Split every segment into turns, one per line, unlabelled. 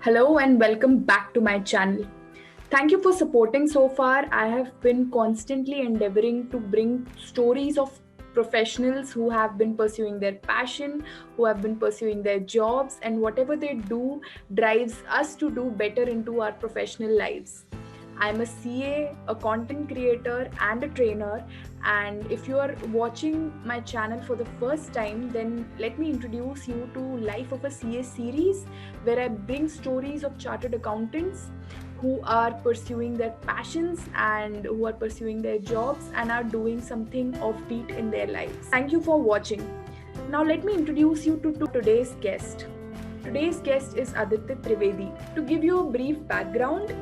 Hello and welcome back to my channel. Thank you for supporting so far. I have been constantly endeavoring to bring stories of professionals who have been pursuing their passion, who have been pursuing their jobs, and whatever they do drives us to do better into our professional lives. I'm a CA, a content creator, and a trainer. And if you are watching my channel for the first time, then let me introduce you to Life of a CA series, where I bring stories of chartered accountants who are pursuing their passions and who are pursuing their jobs and are doing something offbeat in their lives. Thank you for watching. Now, let me introduce you to today's guest. Today's guest is Aditya Trivedi. To give you a brief background,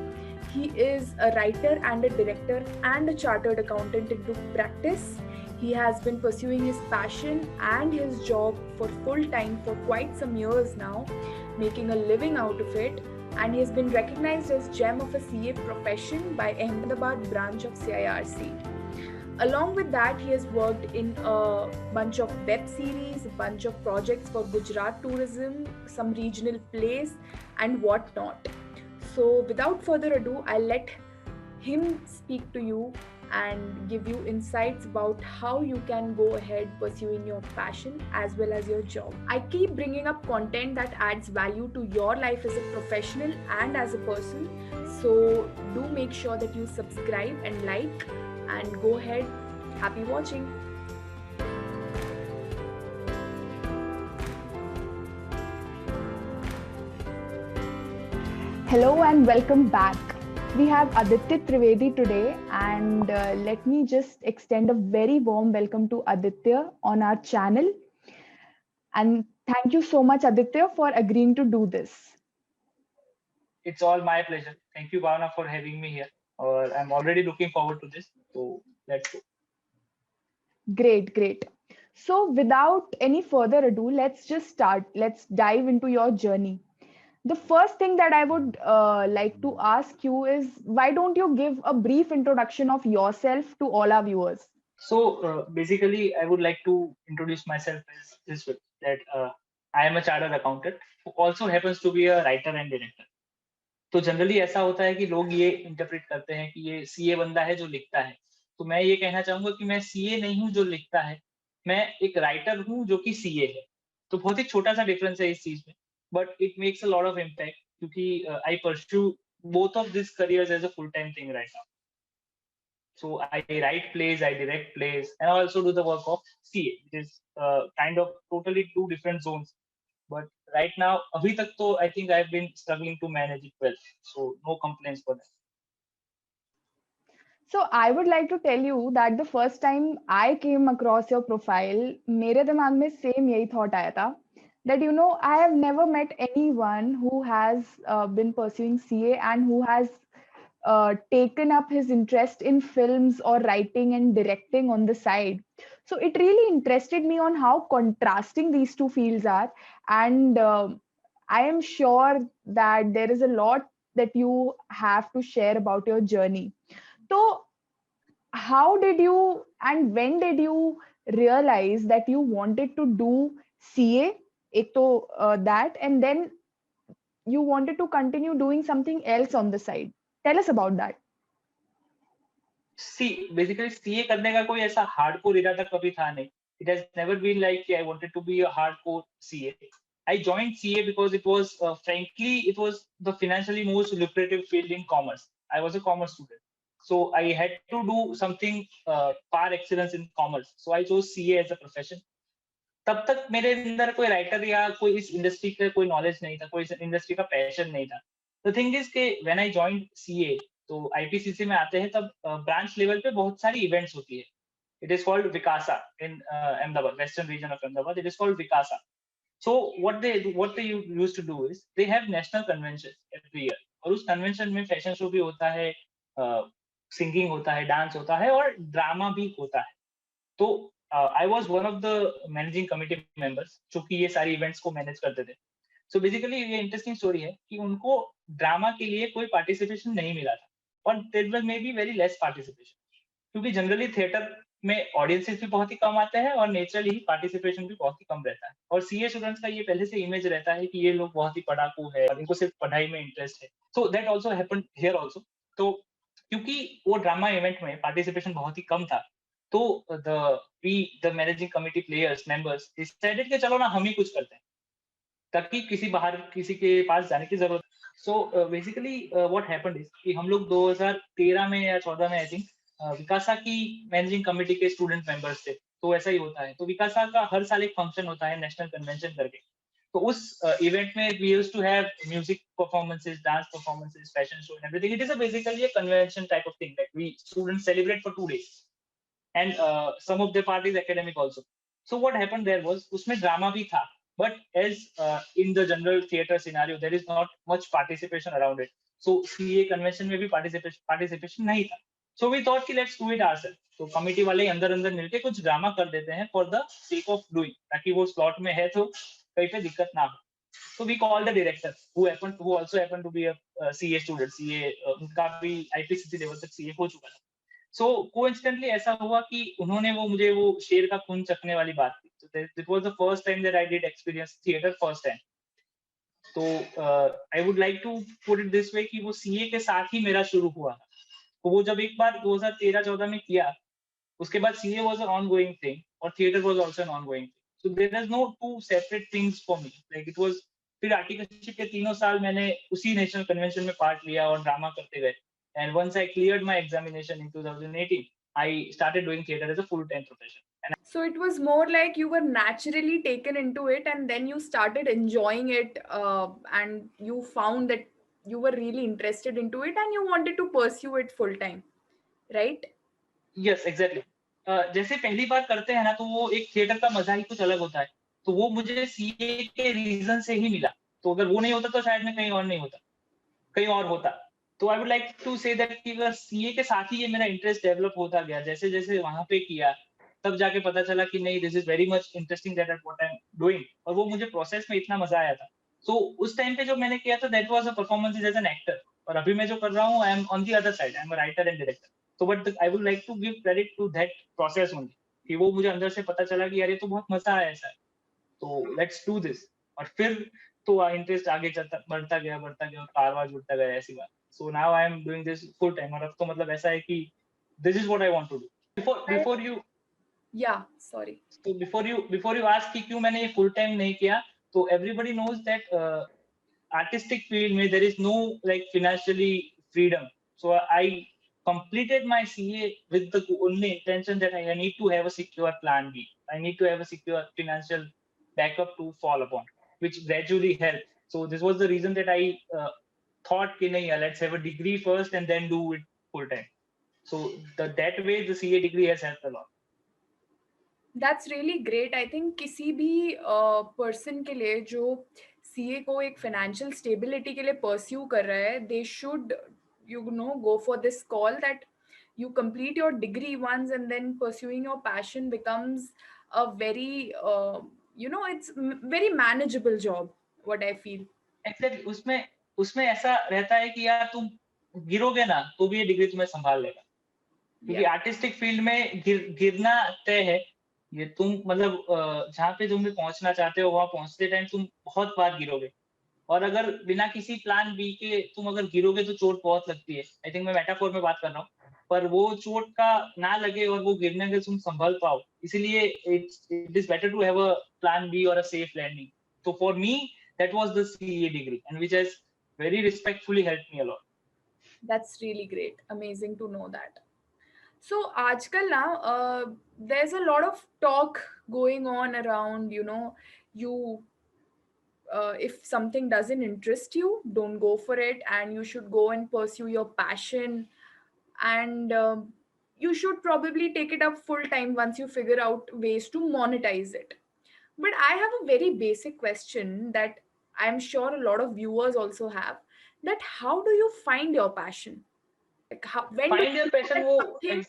he is a writer and a director and a chartered accountant into practice. He has been pursuing his passion and his job for full time for quite some years now, making a living out of it, and he has been recognized as Gem of a CA profession by Ahmedabad branch of CIRC. Along with that, he has worked in a bunch of web series, a bunch of projects for Gujarat tourism, some regional plays, and whatnot. So, without further ado, I'll let him speak to you and give you insights about how you can go ahead pursuing your passion as well as your job. I keep bringing up content that adds value to your life as a professional and as a person. So, do make sure that you subscribe and like, and go ahead. Happy watching. Hello and welcome back. We have Aditya Trivedi today, and let me just extend a very warm welcome to Aditya on our channel. And thank you so much, Aditya, for agreeing to do this.
It's all my pleasure. Thank you, Bhavna, for having me here. I'm already looking forward to this. So let's go.
Great, great. So, without any further ado, let's just start. Let's dive into your journey. The first thing that I would like to ask you is, why don't you give a brief introduction of yourself to all our viewers?
Basically, I would like to introduce myself as this way that I am a chartered accountant who also happens to be a writer and director. तो generally ऐसा होता है कि लोग ये interpret करते हैं कि ये सीए बंदा है जो लिखता है। तो मैं ये कहना चाहूंगा कि मैं सीए नहीं हूँ जो लिखता है, मैं एक राइटर हूँ जो कि सीए है। तो बहुत ही छोटा सा डिफरेंस है इस चीज में, but it makes a lot of impact क्योंकि I pursue both of these careers as a full-time thing right now. So I write plays, I direct plays, and I also do the work of CA, which is kind of totally two different zones. But right now, abhi tak to I think I've been struggling to manage it well. So no complaints for that.
So I would like to tell you that the first time I came across your profile, मेरे दिमाग में same यही thought आया था that I have never met anyone who has been pursuing CA and who has taken up his interest in films or writing and directing on the side. So it really interested me on how contrasting these two fields are, and I am sure that there is a lot that you have to share about your journey. So, how did you and when did you realize that you wanted to do CA? एक तो that, and then you wanted to continue doing something else on the side. Tell us about that.
See, basically CA करने का कोई ऐसा hardcore इरादा कभी था नहीं. It has never been like I wanted to be a hardcore CA. I joined CA because it was, frankly, it was the financially most lucrative field in commerce. I was a commerce student. So I had to do something par excellence in commerce. So I chose CA as a profession. तब तक मेरे अंदर कोई writer या कोई इस industry का कोई नॉलेज नहीं था, कोई इस इंडस्ट्री का पैशन नहीं था. द थिंग इज के व्हेन आई जॉइंड सीए, तो आईपीसीसी में आते हैं तब ब्रांच लेवल पे बहुत सारी इवेंट्स होती है. It is called Vikasa in Ahmedabad, western region of Ahmedabad. It is called Vikasa. So what they used to do is they have national conventions every year. और उस कन्वेंशन में फैशन शो भी होता है, सिंगिंग होता है, डांस होता है और ड्रामा भी होता है. तो I was one of the managing committee members जो कि ये सारी इवेंट्स को मैनेज करते थे. सो बेसिकली ये इंटरेस्टिंग स्टोरी है कि उनको ड्रामा के लिए कोई पार्टिसिपेशन नहीं मिला था, और there was may be very less participation, क्योंकि जनरली थिएटर में ऑडियंसेस भी बहुत ही कम आते हैं और नेचुरली ही पार्टिसिपेशन भी बहुत ही कम रहता है। और सीए स्टूडेंट्स का ये पहले से इमेज रहता है कि ये लोग बहुत ही पढ़ाकू है और इनको सिर्फ पढ़ाई में इंटरेस्ट है। So that also happened here also. तो क्योंकि वो ड्रामा इवेंट में पार्टिसिपेशन बहुत ही कम था, तो the managing committee players members decided कि चलो ना हम ही कुछ करते हैं, ताकि किसी के पास जाने की जरूरत। So basically what happened is कि हम लोग 2013 में या 14 में आई थिंक विकासा की मैनेजिंग कमेटी के स्टूडेंट मेंबर्स थे। तो ऐसा ही होता है। तो विकासा का हर साल एक फंक्शन होता है नेशनल कन्वेंशन करके। तो उस इवेंट में we used to have music performances, dance performances, fashion show and everything. It is a basically a convention type of thing that we students celebrate for 2 days, and some of the part is academic also. So what happened there was उसमें drama भी था, but as in the general theater scenario there is not much participation around it. So CA convention में भी participation नहीं था. So we thought कि let's do it ourselves. तो committee वाले अंदर अंदर मिलके कुछ ड्रामा कर देते हैं for the sake of doing, ताकि वो स्लॉट में है तो कहीं पे दिक्कत ना हो. So we called the director who also happened to be a CA student. CA उनका भी IPCC लेवल तक CA हो चुका था. सो कोइंसिडेंटली ऐसा हुआ कि उन्होंने मुझे वो शेर का खून चखने वाली बात की। तो that was the first time that I did experience theatre first time. तो I would like to put it this way कि वो सीए के साथ ही मेरा शुरू हुआ। तो वो जब एक बार 2013-14 में किया, उसके बाद CA was an ongoing thing और theatre was also an ongoing thing. So there is no two separate things for me. Like it was फिर आर्टिकलशिप के तीनों साल मैंने उसी नेशनल कन्वेंशन में पार्ट लिया और ड्रामा करते गए। And once I cleared my examination in 2018, I started doing theater as a full-time profession. And
So it was more like you were naturally taken into it, and then you started enjoying it, and you found that you were really interested into it, and you wanted to pursue it full time, right?
yes, exactly. जैसे पहली बार करते हैं ना, तो वो एक theatre का मजा ही कुछ अलग होता है। तो वो मुझे सीए के रीजन से ही मिला। तो अगर वो नहीं होता तो शायद मैं कहीं और नहीं होता, कहीं और होता। तो I would like to say that कि अगर सीए के साथ ही ये मेरा इंटरेस्ट डेवलप होता गया, जैसे-जैसे वहाँ पे किया, तब जाके पता चला कि नहीं, this is very much interesting that what I am doing, और वो मुझे प्रोसेस में इतना मजा आया था। सो उस टाइम पे जो मैंने किया था that was a performance as an actor, और अभी मैं जो कर रहा हूँ I am on the other side, I am a writer and director. तो but I would like to give credit to that process only, कि वो मुझे अंदर से पता चला कि यार ये तो बहुत मजा आया ऐसा है, तो लेट्स डू दिस। और फिर तो इंटरेस्ट आगे चलता बढ़ता गया और कारवां जुड़ता गया, ऐसी बात। So now I am doing this full time, और अब तो मतलब ऐसा है कि this is what I want to do.
I,
before you
yeah, sorry.
तो बिफोर यू आस्क कि क्यों मैंने ये फुल टाइम नहीं किया, तो everybody knows that artistic field में there is no like financially freedom. So I completed my CA with the only intention that I need to have a secure plan B. I need to have a secure financial backup to fall upon, which gradually helped. So this was the reason that I thought कि नहीं, let's have a degree first and then do it full time. So that way the CA degree has helped a lot.
That's really great. I think किसी भी person के लिए जो CA को एक financial stability के लिए परस्यू कर रहा है, they should go for this call that you complete your degree once, and then pursuing your passion becomes a very it's very manageable job, what I feel.
Exactly. उसमें उसमें ऐसा रहता है कि यार तुम गिरोगे ना तो भी ये डिग्री तुम्हें संभाल लेगा, क्योंकि
Yeah.
आर्टिस्टिक फील्ड में गिरना तय है। ये तुम मतलब जहाँ पे तुम भी पहुंचना चाहते हो वहां पहुंचते टाइम तुम बहुत बार गिरोगे, और अगर बिना किसी प्लान बी के तुम अगर गिरोगे तो चोट बहुत लगती है। आई थिंक मैं मेटाफोर में बात कर रहा हूँ, पर वो चोट का ना लगे और वो गिरने के तुम संभल पाओ, इसीलिए it is better to have a plan B और अ सेफ लैंडिंग। तो for me that was the CA degree and which has very respectfully helped me a lot.
That's really great. Amazing to know that. So, आजकल now, there's a lot of talk going on around, you if something doesn't interest you, don't go for it, and you should go and pursue your passion, and you should probably take it up full time once you figure out ways to monetize it. But I have a very basic question that I'm sure a lot of viewers also have, that how do you find your passion? Like when do
find your
you know
passion,
that
वो
something,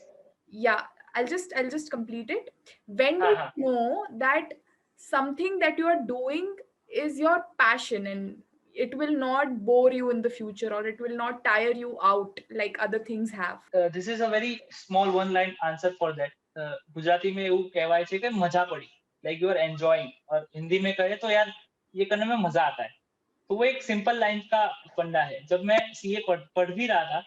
yeah, I'll just complete it. When do
हाँ
you
हाँ।
know that something that you are doing is your passion, and it will not bore you in the future, or it will not tire you out like other things have?
This is a very small one line answer for that. Gujarati में એવું કહેવાય છે કે મજા પડી, લાइक you are enjoying, और हिंदी में कहे तो यार ये करने में मजा आता है। तो वो एक सिंपल लाइन का फंडा है। जब मैं सीए पढ़ भी रहा था,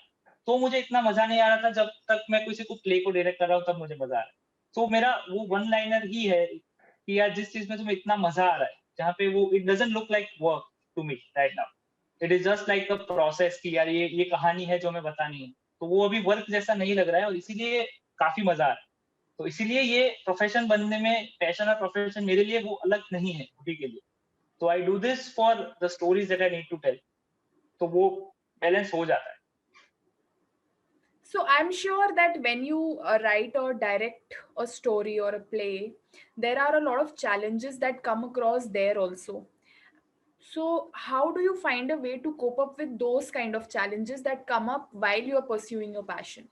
तो मुझे इतना मजा नहीं आ रहा था, जब तक मैं किसी को प्ले को डायरेक्ट कर रहा हूँ तब मुझे मजा आ रहा है। तो मेरा वो वन लाइनर ही है कि यार जिस चीज में तुम्हें इतना मजा आ रहा है, जहाँ पे वो it doesn't look like work to me right now, it is just like a process कि यार ये कहानी है जो हमें बतानी है, तो वो अभी वर्क जैसा नहीं लग रहा है, और इसीलिए काफी मजा आ रहा है। तो इसीलिए ये प्रोफेशन बनने में, पैशन और प्रोफेशन मेरे लिए वो अलग नहीं है अभी के लिए। तो I do this for the stories that I need to tell, तो वो बैलेंस हो जाता है।
So I'm sure that when you write or direct a story or a play, there are a lot of challenges that come across there also. So how do you find a way to cope up with those kind of challenges that come up while you are pursuing your passion?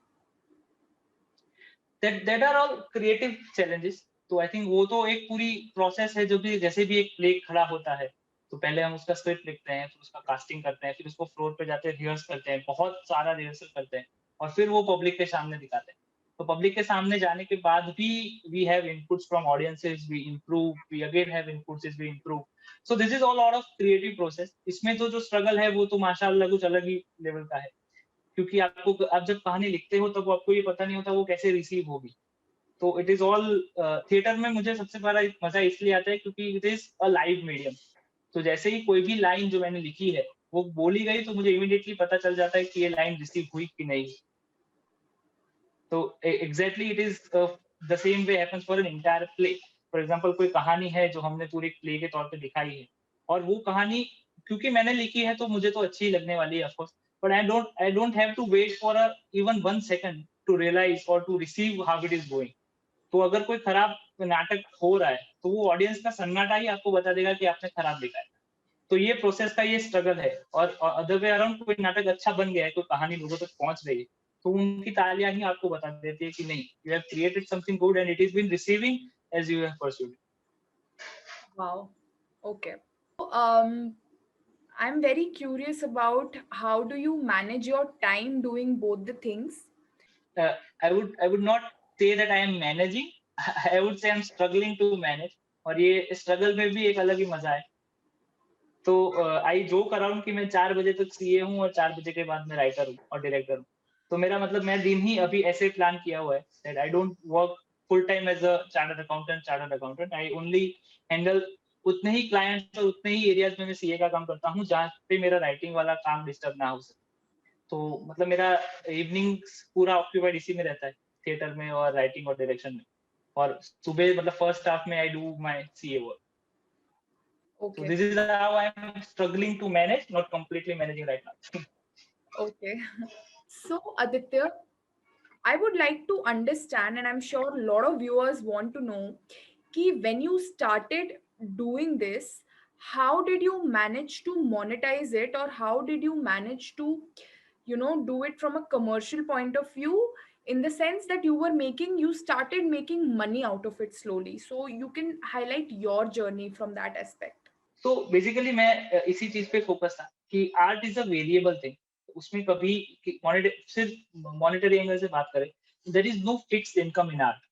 That are all creative challenges. तो I think वो तो एक पूरी process है, जो भी जैसे भी एक प्ले खड़ा होता है, तो पहले हम उसका स्क्रिप्ट लिखते हैं, फिर उसका कास्टिंग करते हैं, फिर उसको फ्लोर पे जाते हैं, रिहर्स करते हैं, बहुत सारा रिहर्सल करते हैं, और फिर वो पब्लिक के सामने दिखाते हैं। तो पब्लिक के सामने जाने के बाद भी we have inputs from audiences, we improve, we again have inputs, we improve. So this is all out of creative process. इसमें तो जो स्ट्रगल है वो तो माशाल्लाह कुछ अलग ही लेवल का है, क्योंकि आप जब कहानी लिखते हो तब आपको ये पता नहीं होता वो कैसे रिसीव होगी। तो इट इज ऑल थिएटर में मुझे सबसे बड़ा मजा इसलिए आता है क्योंकि it is a live medium. तो जैसे ही कोई भी लाइन जो मैंने लिखी है वो बोली गई, तो मुझे इमीडिएटली पता चल जाता है कि ये लाइन रिसीव हुई कि नहीं। तो exactly it is the same way happens for an entire play. For example कोई कहानी है जो हमने पूरे प्ले के तौर पे दिखाई है, और वो कहानी क्योंकि मैंने लिखी है तो मुझे तो अच्छी ही लगने वाली है of course, but I don't have to wait for even 1 second to realise और to receive how it is going. तो अगर कोई खराब नाटक हो रहा है, तो वो ऑडियंस का सन्नाटा ही आपको बता देगा कि आपने खराब लिखा है। तो ये प्रोसेस का ये स्ट्रगल है। और अदर वे अराउंड कोई नाटक अच्छा बन गया है, कोई कहानी लोगों तक पहुंच रही है, तो उनकी तालियां ही आपको बता देती है कि नहीं, you have created something good and it is been receiving as you have pursued.
Wow. Okay. So, I'm very curious about how do you manage your time doing both the things?
I would not say that I am managing, I would say I'm struggling to manage, और ये struggle में भी एक अलग ही मजा है। तो I joke around कि मैं 4 बजे तक सीए हूँ और 4 बजे के बाद मैं राइटर हूँ और डायरेक्टर हूँ। तो मेरा मतलब मैं दिन ही अभी ऐसे प्लान किया हुआ है that I don't work full time as a chartered accountant. I only handle उतने ही क्लाइंट्स और उतने ही एरियाज में मैं सीए का काम करता हूँ जहाँ पे मेरा राइटिंग वाला काम डिस्टर्ब ना हो सके। तो मतलब मेरा इवनिंग्स पूरा ऑक्यूपाइड इसी में रहता है, थिएटर में और राइटिंग और डायरेक्शन में। और सुबह मतलब फर्स्ट हाफ में I do my CA work. So
Okay.
this is how I'm struggling to manage, not completely managing right now.
Okay. So, Aditya, I would like to understand, and I'm sure a lot of viewers want to know, कि when you started doing this, how did you manage to monetize it, or how did you manage to, do it from a commercial point of view, in the sense that you started making money out of it slowly. So you can highlight your journey from that aspect.
तो basically मैं इसी चीज पे focus था कि art is a variable thing. उसमें कभी सिर्फ मॉनेटरी एंगल से बात करें, there is no fixed income in art.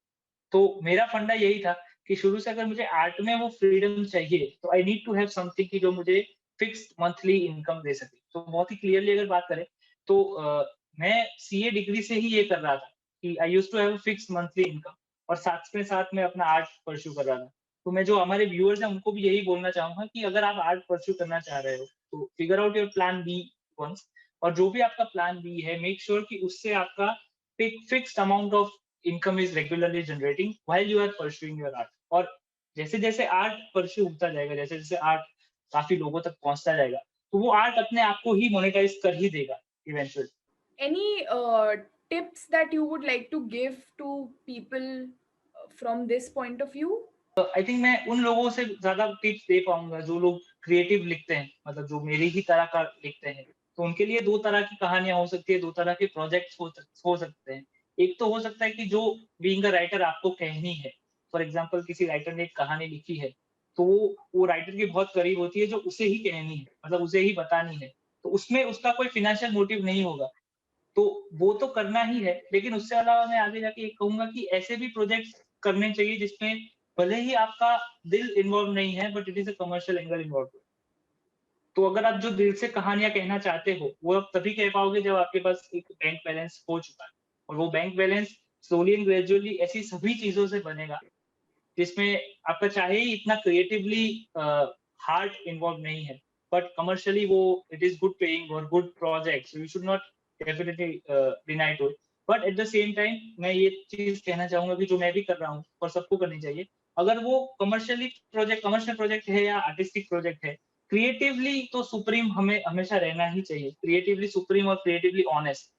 तो मेरा फंडा यही था कि शुरू से अगर मुझे आर्ट में वो फ्रीडम चाहिए, तो I need to have something की जो मुझे फिक्स्ड मंथली इनकम दे सके। तो बहुत ही क्लियरली अगर बात करें, तो मैं सीए डिग्री से ही ये कर रहा था कि I used to have fixed monthly income, और साथ में साथ मैं अपना आर्ट परस्यू कर रहा था। तो मैं जो हमारे व्यूअर्स हैं उनको भी यही बोलना चाहूंगा कि अगर आप आर्ट परस्यू करना चाह रहे हो, तो figure out your plan B once. और जो भी आपका प्लान बी है, मेक श्योर कि उससे आपका fixed amount of income is regularly generating while you are pursuing your art. और जैसे जैसे आर्ट परस्यू होता जाएगा, जैसे जैसे आर्ट काफी लोगों तक पहुंचता जाएगा, तो वो आर्ट अपने आप को ही मोनेटाइज कर ही देगा eventually.
Any tips that you would like to give to people from this point of view?
I think मैं उन लोगों से ज्यादा टिप्स दे पाऊंगा जो लोग क्रिएटिव लिखते हैं, मतलब जो मेरी ही तरह का लिखते हैं। तो उनके लिए दो तरह की कहानियां हो सकती है, दो तरह के प्रोजेक्ट्स हो सकते हैं। एक तो हो सकता है कि जो बीइंग अ राइटर आपको कहनी है। फॉर एग्जांपल किसी राइटर ने एक कहानी लिखी है, तो वो राइटर के बहुत करीब होती है, जो उसे ही कहनी है, मतलब उसे ही बतानी है। तो उसमें उसका कोई फिनेंशियल मोटिव नहीं होगा तो वो तो करना ही है, लेकिन उससे अलावा मैं आगे जाके ये कहूँगा कि ऐसे भी प्रोजेक्ट्स करने चाहिए जिसमें भले ही आपका दिल इन्वॉल्व नहीं है, but it is a commercial angle involve. तो अगर आप जो दिल से कहानियाँ कहना चाहते हो, वो आप तभी कह पाओगे जब आपके पास एक बैंक बैलेंस हो चुका है। और वो bank balance slowly and gradually ऐसी सभी चीज़ों से बनेगा, जिसमें आपका चाहे ही इतना क्रिएटिवली हार्ट इन्वॉल्व नहीं है, बट कमर्शियली वो इट इज़ गुड पेइंग और good project, so you should not definitely deny to it. But at the same time मैं ये चीज़ कहना चाहूँगा कि जो मैं भी कर रहा हूँ और सबको करनी चाहिए, अगर वो कमर्शियल प्रोजेक्ट है या आर्टिस्टिक प्रोजेक्ट है, क्रिएटिवली तो सुप्रीम हमें हमेशा रहना ही चाहिए, क्रिएटिवली सुप्रीम और क्रिएटिवली ऑनेस्ट।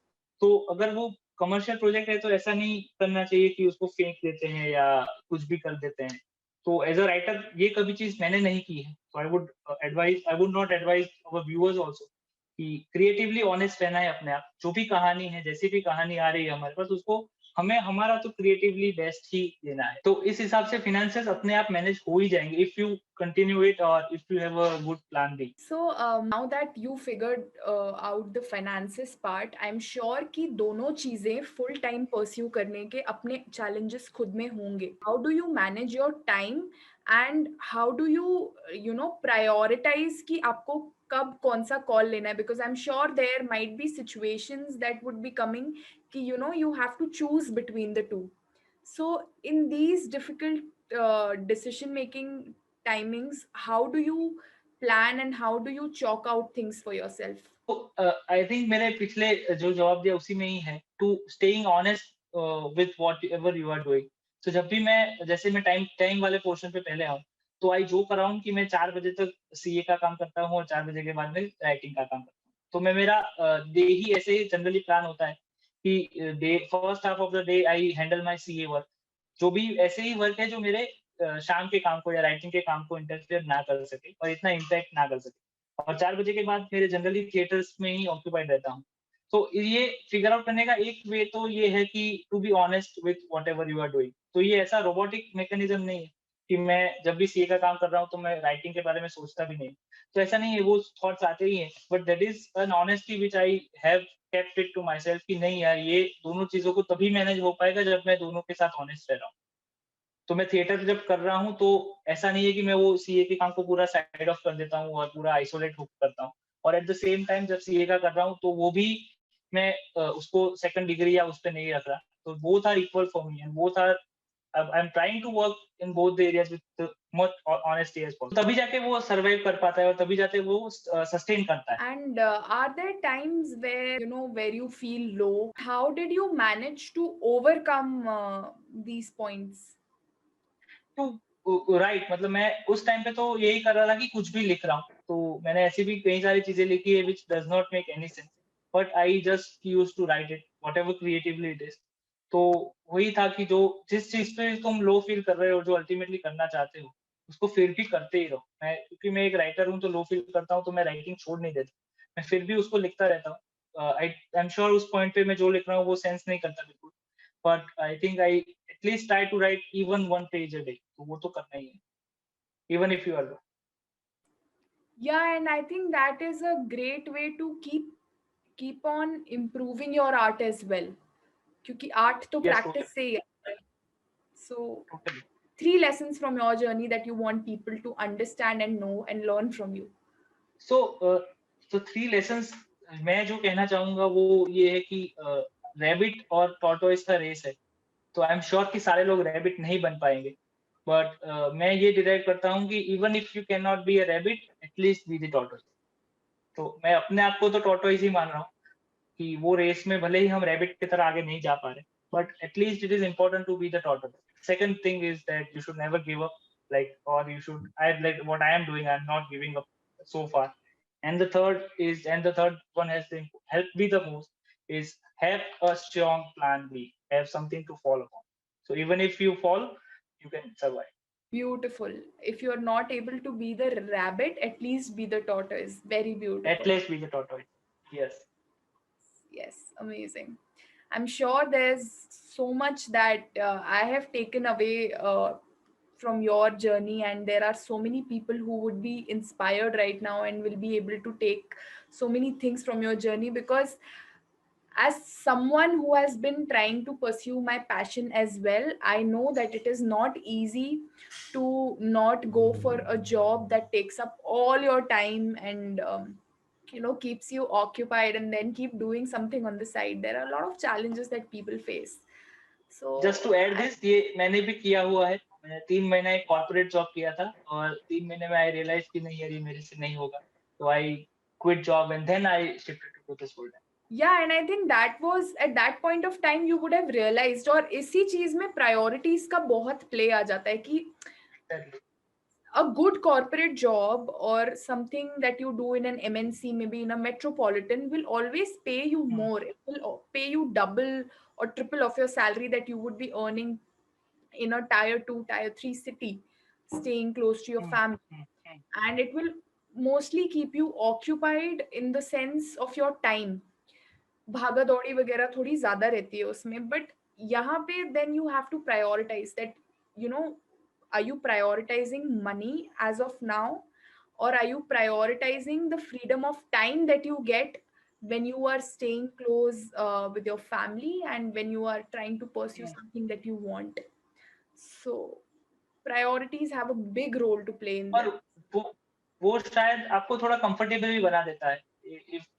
तो अगर वो कमर्शियल प्रोजेक्ट है तो ऐसा नहीं करना चाहिए कि उसको फेंक देते हैं या कुछ भी कर देते हैं। तो एज़ अ राइटर ये कभी चीज़ मैंने नहीं की है। तो I would not advice our viewers also कि क्रिएटिवली ऑनेस्ट रहना है अपने आप। जो भी कहानी है, जैसी भी कहानी आ रही है हमारे पास उसको हमें हमारा तो क्रिएटिवली बेस्ट ही देना है। तो इस हिसाब से फिनेंसेस अपने आप मैनेज हो ही जाएँगे इफ यू कंटिन्यू इट और if you have a good plan B.
So now that you figured out the finances part, I'm sure कि दोनों चीजें full time pursue करने के अपने challenges खुद में होंगे. How do you manage your time and how do you prioritize कि आपको कब कौन सा call लेना है? Because I'm sure there might be situations that would be coming कि you have to choose between the two. So in these difficult decision making timings, how do you plan and how do you chalk out things for yourself?
तो I think मैंने पिछले जो जवाब दिया उसी में ही है to staying honest with whatever you are doing. तो जब भी मैं टाइम टाइम वाले पोर्शन पे पहले आऊँ, तो आई जो कर रहा हूँ कि मैं 4 बजे तक सीए का काम करता हूँ और 4 बजे के बाद में राइटिंग का काम करता हूँ। तो मेरा डे ही ऐसे ही जनरली प्लान होता है कि day first half of the day I handle my CA work. जो भी ऐसे ही वर्क है जो मेरे शाम के काम को या राइटिंग के काम को इंटरफेयर ना कर सके और इतना इम्पैक्ट ना कर सके। और 4 बजे के बाद मेरे जनरली थिएटर्स में ही ऑक्यूपाइड रहता हूँ। तो ये फिगर आउट करने का एक वे तो ये है कि to be honest with whatever you are doing. तो ये ऐसा रोबोटिक मैकेनिज्म नहीं है कि मैं जब भी सीए का काम कर रहा हूँ तो मैं राइटिंग के बारे में सोचता भी नहीं। तो ऐसा नहीं है, वो थॉट्स आते ही हैं, but that is an honesty which I have kept it to myself कि नहीं यार, ये दोनों चीज़ों को तभी मैनेज हो पाएगा जब मैं दोनों के साथ ऑनेस्ट रह रहा हूँ। तो मैं थिएटर जब कर रहा हूँ तो ऐसा नहीं है कि मैं वो सीए के काम को पूरा साइड ऑफ कर देता हूँ और पूरा आइसोलेट होकर करता हूँ। और एट द सेम टाइम जब सीए का कर रहा हूँ तो वो भी मैं उसको सेकंड डिग्री या उस पे नहीं रख रहा। तो both are equal for me and both are I am trying to work in both the areas with much honesty as possible. तभी जाके वो सर्वाइव कर पाता है और तभी जाके वो सस्टेन करता है।
And are there times where where you feel low? How did you manage to overcome these points?
तो राइट, मतलब मैं उस टाइम पे तो यही कर रहा था कि कुछ भी लिख रहा हूँ। तो मैंने ऐसी भी कई सारी चीज़ें लिखी है which does not make any sense, but I just used to write it whatever creatively it is. तो वही था कि जो जिस चीज़ पे तुम लो फील कर रहे हो, जो अल्टीमेटली करना चाहते हो, उसको फिर भी करते ही रहो। क्योंकि मैं एक राइटर हूँ तो लो फील करता हूँ तो मैं राइटिंग छोड़ नहीं देता। मैं फिर भी उसको लिखता रहता हूँ। आई एम श्योर उस पॉइंट पे मैं जो लिख रहा हूँ वो सेंस नहीं करता बिल्कुल। But I think I at least try to write even 1 page a day, तो वो तो करना ही है, even if you are low.
Yeah, and I think that is a great way to keep on improving your art as well. क्योंकि art तो
yes,
practice से ही आता है. So
totally.
3 lessons from your journey that you want people to understand and know and learn from you.
सो तो 3 lessons मैं जो कहना चाहूँगा वो ये है कि रैबिट और टॉर्टोइस का रेस है। तो आई एम श्योर कि सारे लोग रैबिट नहीं बन पाएँगे। बट मैं ये डिराइव करता हूँ कि even if you can not be a rabbit, at least be the tortoise. तो मैं अपने आप को तो टॉर्टोइस ही मान रहा हूँ कि वो रेस में भले ही हम रैबिट की तरह आगे नहीं जा पा रहे, but at least it is important to be the tortoise. Second thing is that you should never give up, like, or you should, like what I am doing, I'm not giving up so far. And the third one has been helped me the most is have a strong plan B, have something to fall upon. So even if you fall, you can survive.
Beautiful. If you're not able to be the rabbit, at least be the tortoise. Very
At
beautiful.
least be the tortoise. Yes.
Yes, amazing. I'm sure there's so much that I have taken away from your journey, and there are so many people who would be inspired right now and will be able to take so many things from your journey because as someone who has been trying to pursue my passion as well, I know that it is not easy to not go for a job that takes up all your time and keeps you occupied, and then keep doing something on the side. There are a lot of challenges that people face.
Just
So
to add this, ये मैंने भी किया हुआ है। मैंने 3 महीना एक corporate job किया था और 3 महीने में आई रियलाइज कि नहीं यार ये मेरे से नहीं होगा, तो I quit job and then I shifted to this full
yeah, and I think that was at that point of time you would have realized, और इसी चीज में प्रायोरिटीज का बहुत प्ले आ जाता है कि
time.
a good corporate job or something that you do in an MNC, maybe in a metropolitan, will always pay you more. It will pay you double or triple of your salary that you would be earning in a tier 2, tier 3 city, staying close to your family. And it will mostly keep you occupied in the sense of your time. भागा दौड़ी वगैरह थोड़ी ज्यादा रहती है उसमें, but यहाँ पे then you have to prioritize that, you know, are you prioritizing money as of now, or are you prioritizing the freedom of time that you get when you are staying close with your family and when you are trying to pursue something that you want? So priorities have a big role to play in
और
that.
वो वो शायद आपको थोड़ा comfortable भी बना देता है।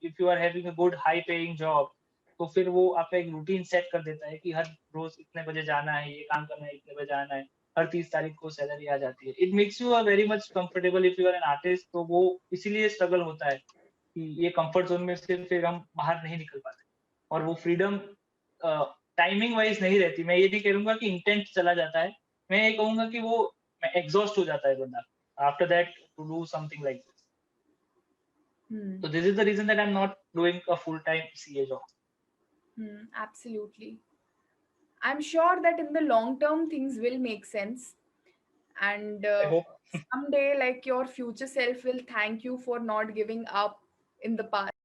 If you are having a good high paying job, तो फिर वो आपका एक रूटीन सेट कर देता है कि हर रोज इतने बजे जाना है, ये काम करना है, इतने बजे आना है, हर 30 तारीख को सैलरी आ जाती है। It makes you very much comfortable if you are an artist. तो वो इसीलिए स्ट्रगल होता है कि ये कंफर्ट जोन में से फिर हम बाहर नहीं निकल पाते, और वो फ्रीडम टाइमिंग वाइज नहीं रहती। मैं ये नहीं करूंगा कि इंटेंट चला जाता है, मैं ये कहूंगा कि वो एग्जॉस्ट हो जाता है बंदा after that to do something like this.
Hmm.
So this is the reason that I'm not doing a full-time CA job.
Absolutely. I'm sure that in the long term things will make sense, and
I hope.
someday, like, your future self will thank you for not giving up in the past.